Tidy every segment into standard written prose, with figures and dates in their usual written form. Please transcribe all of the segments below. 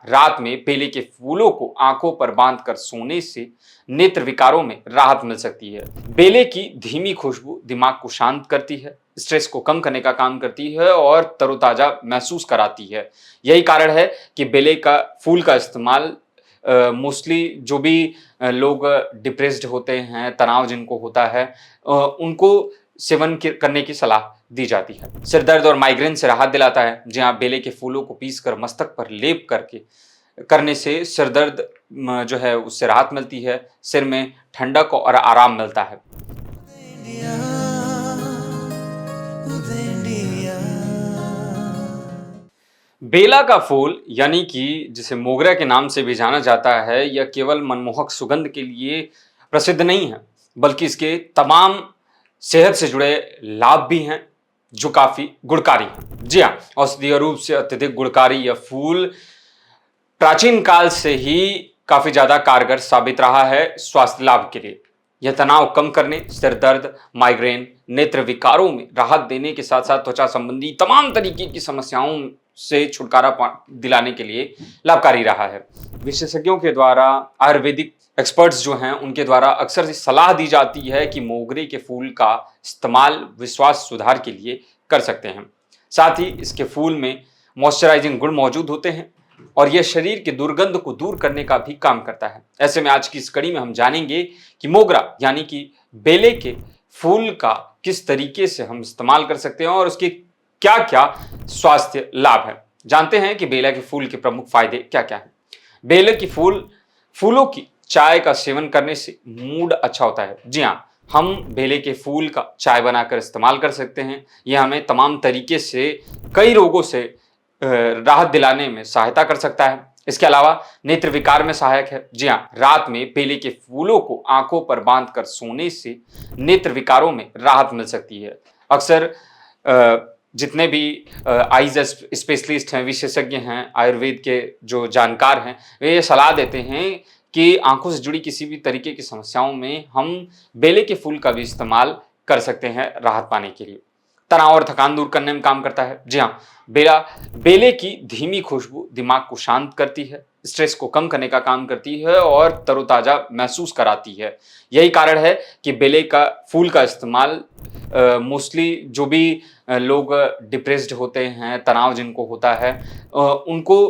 रात में बेले के फूलों को आंखों पर बांधकर सोने से नेत्र विकारों में राहत मिल सकती है। बेले की धीमी खुशबू दिमाग को शांत करती है, स्ट्रेस को कम करने का काम करती है और तरोताजा महसूस कराती है। यही कारण है कि बेले का फूल का इस्तेमाल मोस्टली जो भी लोग डिप्रेस्ड होते हैं, तनाव जिनको होता है, उनको करने की सलाह दी जाती है। सिर दर्द और माइग्रेन से राहत दिलाता है। जी हाँ, बेले के फूलों को पीसकर मस्तक पर लेप करने से सिर दर्द जो है उससे राहत मिलती है, सिर में ठंडक और आराम मिलता है। बेला का फूल यानी कि जिसे मोगरा के नाम से भी जाना जाता है, यह केवल मनमोहक सुगंध के लिए प्रसिद्ध नहीं है, बल्कि इसके तमाम सेहत से जुड़े लाभ भी हैं जो काफी गुणकारी हैं। जी हाँ, औषधीय रूप से अत्यधिक गुणकारी यह फूल प्राचीन काल से ही काफी ज्यादा कारगर साबित रहा है स्वास्थ्य लाभ के लिए। यह तनाव कम करने, सिर दर्द, माइग्रेन, नेत्र विकारों में राहत देने के साथ साथ त्वचा संबंधी तमाम तरीके की समस्याओं से छुटकारा दिलाने के लिए लाभकारी रहा है। विशेषज्ञों के द्वारा, आयुर्वेदिक एक्सपर्ट्स जो हैं उनके द्वारा अक्सर सलाह दी जाती है कि मोगरे के फूल का इस्तेमाल विश्वास सुधार के लिए कर सकते हैं। साथ ही इसके फूल में मॉइस्चराइजिंग गुण मौजूद होते हैं और यह शरीर के दुर्गंध को दूर करने का भी काम करता है। ऐसे में आज की इस कड़ी में हम जानेंगे कि मोगरा यानी कि बेले के फूल का किस तरीके से हम इस्तेमाल कर सकते हैं और उसके क्या क्या स्वास्थ्य लाभ है। जानते हैं कि बेला के फूल के प्रमुख फायदे क्या क्या हैं। बेले की फूलों की चाय का सेवन करने से मूड अच्छा होता है। जी हाँ, हम बेले के फूल का चाय बनाकर इस्तेमाल कर सकते हैं। यह हमें तमाम तरीके से कई रोगों से राहत दिलाने में सहायता कर सकता है। इसके अलावा नेत्र विकार में सहायक है। जी हाँ, रात में बेले के फूलों को आंखों पर बांधकर सोने से नेत्र विकारों में राहत मिल सकती है। अक्सर जितने भी आइज स्पेशलिस्ट हैं, विशेषज्ञ हैं, आयुर्वेद के जो जानकार हैं, वे ये सलाह देते हैं कि आंखों से जुड़ी किसी भी तरीके की समस्याओं में हम बेले के फूल का भी इस्तेमाल कर सकते हैं राहत पाने के लिए। तनाव और थकान दूर करने में काम करता है। जी हाँ, बेले की धीमी खुशबू दिमाग को शांत करती है, स्ट्रेस को कम करने का काम करती है और तरोताजा महसूस कराती है। यही कारण है कि बेले का फूल का इस्तेमाल मोस्टली जो भी लोग डिप्रेस्ड होते हैं, तनाव जिनको होता है, उनको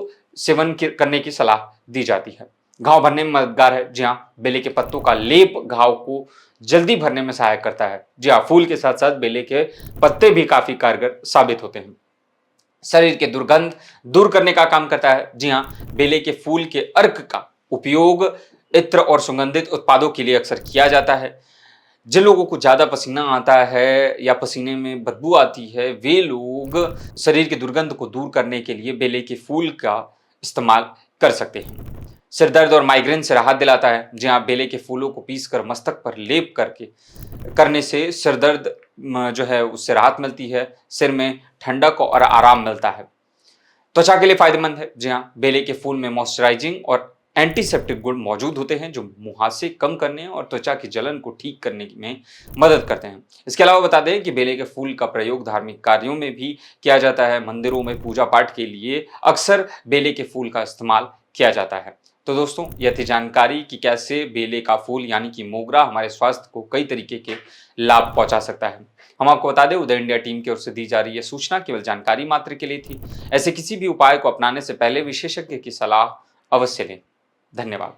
करने की सलाह दी जाती है। घाव भरने में मददगार है। जी हाँ, बेले के पत्तों का लेप घाव को जल्दी भरने में सहायक करता है। जी हाँ, फूल के साथ साथ बेले के पत्ते भी काफी कारगर साबित होते हैं। शरीर के दुर्गंध दूर करने का काम करता है। जी हाँ, बेले के फूल के अर्क का उपयोग इत्र और सुगंधित उत्पादों के लिए अक्सर किया जाता है। जिन लोगों को ज्यादा पसीना आता है या पसीने में बदबू आती है, वे लोग शरीर के दुर्गंध को दूर करने के लिए बेले के फूल का इस्तेमाल कर सकते हैं। सिर दर्द और माइग्रेन से राहत दिलाता है। जी हाँ, बेले के फूलों को पीसकर मस्तक पर लेप करने से सिर दर्द जो है उससे राहत मिलती है, सिर में ठंडक और आराम मिलता है। त्वचा के लिए फायदेमंद है। जी हाँ, बेले के फूल में मॉइस्चराइजिंग और एंटीसेप्टिक गुण मौजूद होते हैं जो मुहासे कम करने और त्वचा की जलन को ठीक करने में मदद करते हैं। इसके अलावा बता दें कि बेले के फूल का प्रयोग धार्मिक कार्यों में भी किया जाता है। मंदिरों में पूजा पाठ के लिए अक्सर बेले के फूल का इस्तेमाल किया जाता है। तो दोस्तों, यह थी जानकारी कि कैसे बेले का फूल यानी कि मोगरा हमारे स्वास्थ्य को कई तरीके के लाभ पहुंचा सकता है। हम आपको बता दें, उदय इंडिया टीम की ओर से दी जा रही यह सूचना केवल जानकारी मात्र के लिए थी। ऐसे किसी भी उपाय को अपनाने से पहले विशेषज्ञ की सलाह अवश्य लें। धन्यवाद।